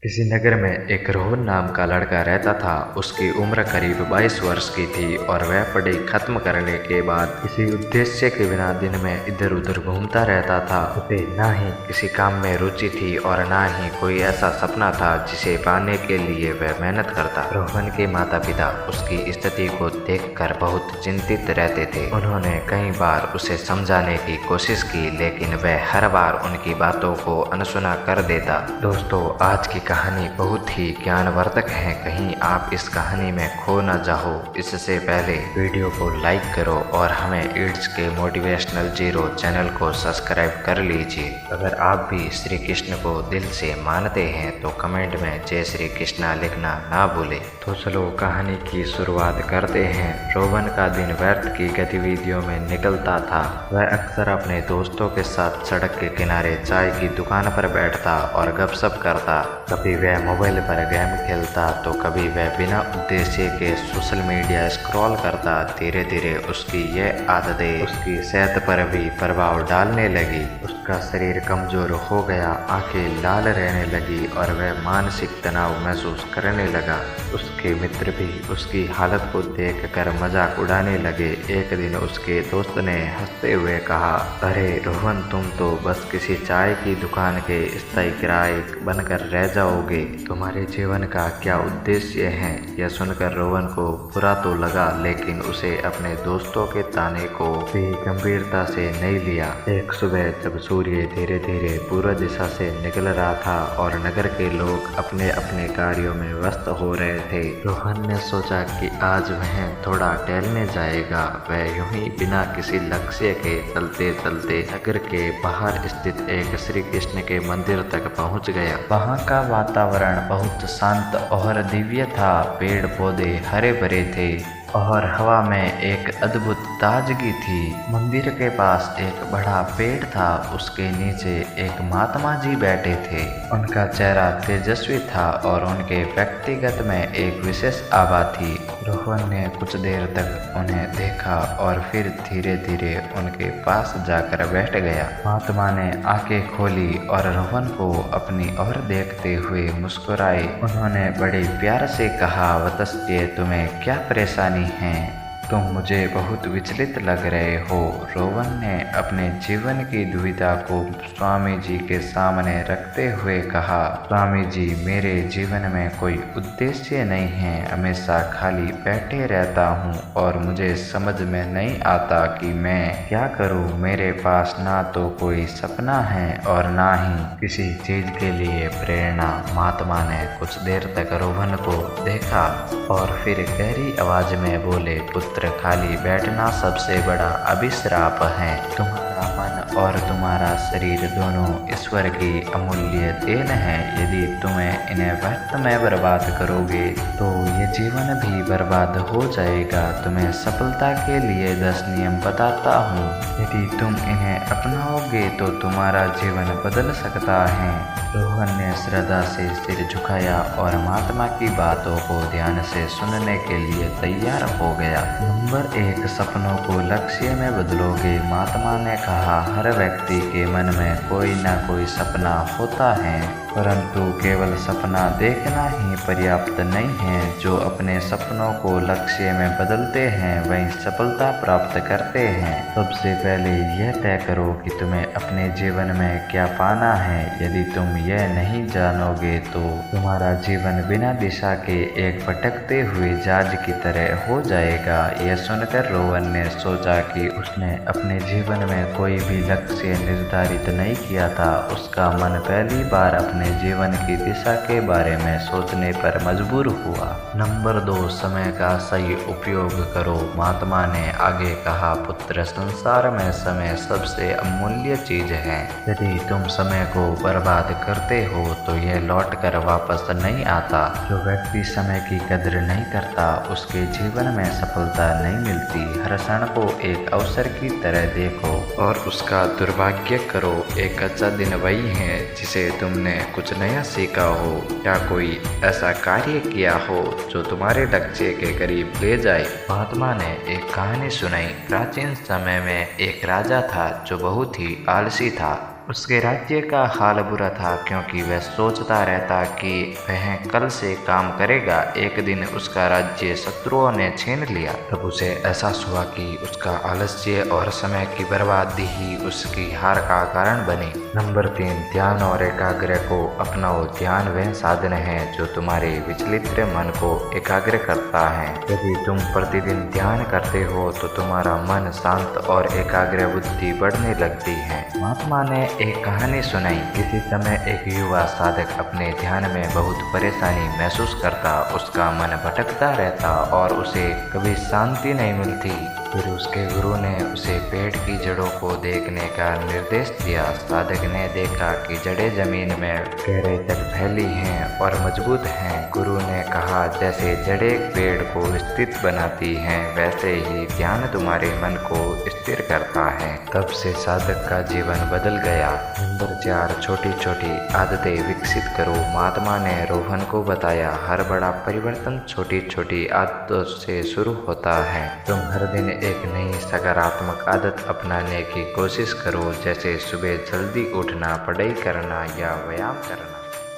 किसी नगर में एक रोहन नाम का लड़का रहता था। उसकी उम्र करीब 22 वर्ष की थी और वह पढ़ाई खत्म करने के बाद किसी उद्देश्य के बिना दिन में इधर उधर घूमता रहता था। उसे ना ही किसी काम में रुचि थी और ना ही कोई ऐसा सपना था जिसे पाने के लिए वह मेहनत करता। रोहन के माता पिता उसकी स्थिति को देखकर बहुत चिंतित रहते थे। उन्होंने कई बार उसे समझाने की कोशिश की, लेकिन वह हर बार उनकी बातों को अनसुना कर देता। दोस्तों, आज की कहानी बहुत ही ज्ञानवर्धक है। कहीं आप इस कहानी में खो न जाओ। इससे पहले वीडियो को लाइक करो और हमें ईड्स के मोटिवेशनल जीरो चैनल को सब्सक्राइब कर लीजिए। अगर आप भी श्री कृष्ण को दिल से मानते हैं तो कमेंट में जय श्री कृष्णा लिखना ना भूलें। तो चलो कहानी की शुरुआत करते हैं। रोहन का दिन व्यर्थ की गतिविधियों में निकलता था। वह अक्सर अपने दोस्तों के साथ सड़क के किनारे चाय की दुकान पर बैठता और गपशप करता। कभी वह मोबाइल पर गेम खेलता तो कभी वह बिना उद्देश्य के सोशल मीडिया स्क्रॉल करता। धीरे धीरे उसकी यह आदतें उसकी सेहत पर भी प्रभाव डालने लगी। उसका शरीर कमजोर हो गया, आंखें लाल रहने लगी और वह मानसिक तनाव महसूस करने लगा। उसके मित्र भी उसकी हालत को देखकर मजाक उड़ाने लगे। एक दिन उसके दोस्त ने हंसते हुए कहा, अरे रोहन, तुम तो बस किसी चाय की दुकान के स्थायी ग्राहक बनकर रह जाओगे। तुम्हारे जीवन का क्या उद्देश्य है? यह सुनकर रोहन को बुरा तो लगा, लेकिन उसे अपने दोस्तों के ताने को भी गंभीरता से नहीं लिया। एक सुबह जब सूर्य धीरे धीरे पूर्व दिशा से निकल रहा था और नगर के लोग अपने अपने कार्यों में व्यस्त हो रहे थे, रोहन ने सोचा कि आज वह थोड़ा टहलने जाएगा। वह यूं ही बिना किसी लक्ष्य के चलते चलते नगर के बाहर स्थित एक श्री कृष्ण के मंदिर तक पहुंच गया। वहां का वातावरण बहुत शांत और दिव्य था। पेड़ पौधे हरे भरे थे और हवा में एक अद्भुत ताजगी थी। मंदिर के पास एक बड़ा पेड़ था। उसके नीचे एक महात्मा जी बैठे थे। उनका चेहरा तेजस्वी था और उनके व्यक्तिगत में एक विशेष आभा थी। रोहन ने कुछ देर तक उन्हें देखा और फिर धीरे धीरे उनके पास जाकर बैठ गया। महात्मा ने आंखें खोली और रोहन को अपनी ओर देखते हुए मुस्कुराए। उन्होंने बड़े प्यार से कहा, बताइए तुम्हें क्या परेशानी है? तुम मुझे बहुत विचलित लग रहे हो। रोहन ने अपने जीवन की दुविधा को स्वामी जी के सामने रखते हुए कहा, स्वामी जी, मेरे जीवन में कोई उद्देश्य नहीं है। हमेशा खाली बैठे रहता हूँ और मुझे समझ में नहीं आता कि मैं क्या करूँ। मेरे पास ना तो कोई सपना है और ना ही किसी चीज के लिए प्रेरणा। महात्मा ने कुछ देर तक रोहन को देखा और फिर गहरी आवाज में बोले, पुत्र, खाली बैठना सबसे बड़ा अभिश्राप है। तुम्हारा मन और तुम्हारा शरीर दोनों ईश्वर की अमूल्य देन है। यदि तुम्हें इन्हें व्यर्थ में बर्बाद करोगे तो ये जीवन भी बर्बाद हो जाएगा। तुम्हें सफलता के लिए 10 नियम बताता हूँ। यदि तुम इन्हें अपनाओगे तो तुम्हारा जीवन बदल सकता है। रोहन ने श्रद्धा से सिर झुकाया और महात्मा की बातों को ध्यान से सुनने के लिए तैयार हो गया। नंबर 1, सपनों को लक्ष्य में बदलोगे। महात्मा ने कहा, हर व्यक्ति के मन में कोई ना कोई सपना होता है, परंतु केवल सपना देखना ही पर्याप्त नहीं है। जो अपने सपनों को लक्ष्य में बदलते हैं वही सफलता प्राप्त करते हैं। सबसे पहले यह तय करो कि तुम्हें अपने जीवन में क्या पाना है। यदि तुम यह नहीं जानोगे तो तुम्हारा जीवन बिना दिशा के एक भटकते हुए जहाज की तरह हो जाएगा। यह सुनकर रोहन ने सोचा कि उसने अपने जीवन में कोई भी लक्ष्य निर्धारित नहीं किया था। उसका मन पहली बार अपने जीवन की दिशा के बारे में सोचने पर मजबूर हुआ। नंबर 2, समय का सही उपयोग करो। महात्मा ने आगे कहा, पुत्र, संसार में समय सबसे अमूल्य चीज है। यदि तुम समय को बर्बाद करते हो तो यह लौट कर वापस नहीं आता। जो व्यक्ति समय की कदर नहीं करता उसके जीवन में सफलता नहीं मिलती। हर क्षण को एक अवसर की तरह देखो और उसका दुर्भाग्य करो। एक अच्छा दिन वही है जिसे तुमने कुछ नया सीखा हो या कोई ऐसा कार्य किया हो जो तुम्हारे लक्ष्य के करीब ले जाए। महात्मा ने एक कहानी सुनाई। प्राचीन समय में एक राजा था जो बहुत ही आलसी था। उसके राज्य का हाल बुरा था, क्योंकि वह सोचता रहता कि वह कल से काम करेगा। एक दिन उसका राज्य शत्रुओं ने छीन लिया। तब उसे एहसास हुआ कि उसका आलस्य और समय की बर्बादी ही उसकी हार का कारण बनी। नंबर 3, ध्यान और एकाग्र को अपनाओ। ध्यान वह साधन है जो तुम्हारे विचलित मन को एकाग्र करता है। यदि तुम प्रतिदिन ध्यान करते हो तो तुम्हारा मन शांत और एकाग्र बुद्धि बढ़ने लगती है। महात्मा ने एक कहानी सुनाई। किसी समय एक युवा साधक अपने ध्यान में बहुत परेशानी महसूस करता। उसका मन भटकता रहता और उसे कभी शांति नहीं मिलती। फिर उसके गुरु ने उसे पेड़ की जड़ों को देखने का निर्देश दिया। साधक ने देखा कि जड़ें जमीन में गहरे तक फैली हैं और मजबूत हैं। गुरु ने कहा, जैसे जड़ें पेड़ को स्थिर बनाती हैं, वैसे ही ध्यान तुम्हारे मन को स्थिर करता है। तब से साधक का जीवन बदल गया। नंबर 4, छोटी छोटी आदतें विकसित करो। महात्मा ने रोहन को बताया, हर बड़ा परिवर्तन छोटी छोटी आदतों से शुरू होता है। तुम हर दिन एक नई सकारात्मक आदत अपनाने की कोशिश करो, जैसे सुबह जल्दी उठना, पढ़ाई करना या व्यायाम करना।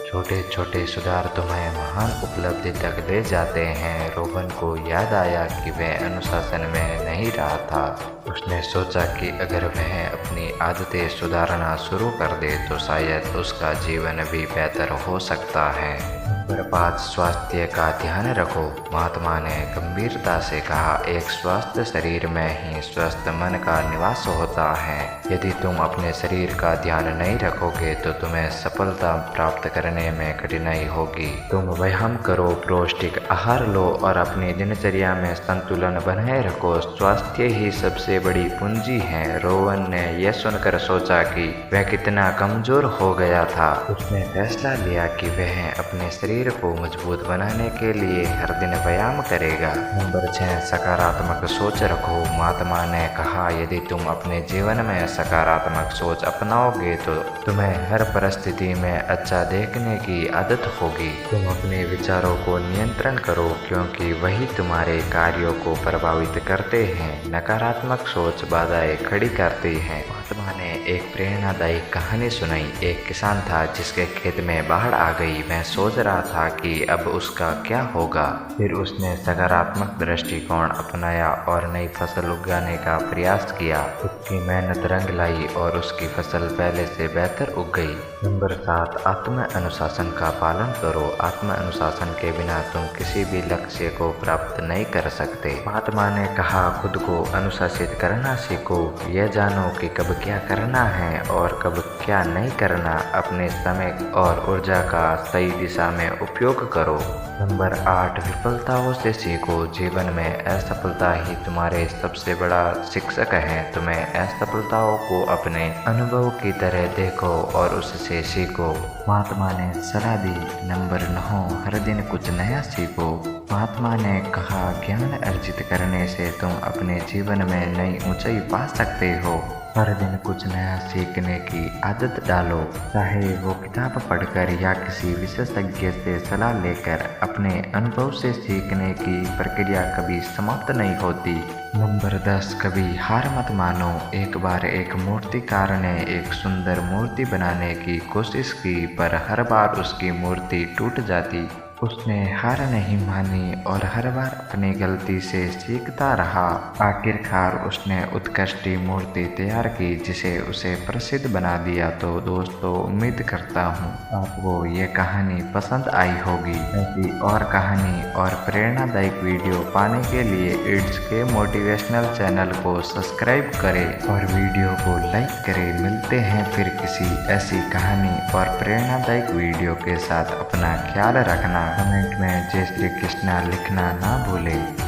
छोटे छोटे सुधार तुम्हें महान उपलब्धि तक ले जाते हैं। रोहन को याद आया कि वह अनुशासन में नहीं रहा था। उसने सोचा कि अगर वह अपनी आदतें सुधारना शुरू कर दे तो शायद उसका जीवन भी बेहतर हो सकता है। नंबर 5, स्वास्थ्य का ध्यान रखो। महात्मा ने गंभीरता से कहा, एक स्वस्थ शरीर में ही स्वस्थ मन का निवास होता है। यदि तुम अपने शरीर का ध्यान नहीं रखोगे तो तुम्हें सफलता प्राप्त करने में कठिनाई होगी। तुम व्यायाम करो, पौष्टिक आहार लो और अपनी दिनचर्या में संतुलन बनाए रखो। स्वास्थ्य ही सबसे बड़ी पूंजी है। रोहन ने यह सुनकर सोचा कि वह कितना कमजोर हो गया था। उसने फैसला लिया कि वह अपने शरीर को मजबूत बनाने के लिए हर दिन व्यायाम करेगा। नंबर 6, सकारात्मक सोच रखो। महात्मा ने कहा, यदि तुम अपने जीवन में सकारात्मक सोच अपनाओगे तो तुम्हें हर परिस्थिति में अच्छा देखने की आदत होगी। तुम अपने विचारों को नियंत्रण करो, क्योंकि वही तुम्हारे कार्यों को प्रभावित करते हैं। नकारात्मक सोच बाधाएं खड़ी करती है। महात्मा ने एक प्रेरणादायी कहानी सुनाई। एक किसान था जिसके खेत में बाढ़ आ गई। वह सोच रहा था कि अब उसका क्या होगा। फिर उसने सकारात्मक दृष्टिकोण अपनाया और नई फसल उगाने का प्रयास किया। उसकी मेहनत रंग लाई और उसकी फसल पहले से बेहतर उग गई। नंबर 7, आत्म अनुशासन का पालन करो। आत्म अनुशासन के बिना तुम किसी भी लक्ष्य को प्राप्त नहीं कर सकते। महात्मा ने कहा, खुद को अनुशासित करना सीखो। यह जानो कि कब क्या करना है और कब क्या नहीं करना। अपने समय और ऊर्जा का सही दिशा में उपयोग करो। नंबर 8, विफलताओं से सीखो। जीवन में असफलता ही तुम्हारे सबसे बड़ा शिक्षक है। तुम्हें असफलताओं को अपने अनुभव की तरह देखो और उससे सीखो। महात्मा ने सलाह दी। नंबर 9, हर दिन कुछ नया सीखो। महात्मा ने कहा, ज्ञान अर्जित करने से तुम अपने जीवन में नई ऊंचाई पा सकते हो। हर दिन कुछ नया सीखने की आदत डालो, चाहे वो किताब पढ़कर या किसी विशेषज्ञ से सलाह लेकर। अपने अनुभव से सीखने की प्रक्रिया कभी समाप्त नहीं होती। नंबर 10, कभी हार मत मानो। एक बार एक मूर्तिकार ने एक सुंदर मूर्ति बनाने की कोशिश की, पर हर बार उसकी मूर्ति टूट जाती। उसने हार नहीं मानी और हर बार अपनी गलती से सीखता रहा। आखिरकार उसने उत्कृष्ट मूर्ति तैयार की, जिसे उसे प्रसिद्ध बना दिया। तो दोस्तों, उम्मीद करता हूँ आपको ये कहानी पसंद आई होगी। ऐसी और कहानी और प्रेरणादायक वीडियो पाने के लिए इट्स के मोटिवेशनल चैनल को सब्सक्राइब करें और वीडियो को लाइक करें। मिलते हैं फिर किसी ऐसी कहानी और प्रेरणादायक वीडियो के साथ। अपना ख्याल रखना। कमेंट में जय श्री कृष्णा लिखना ना भूलें।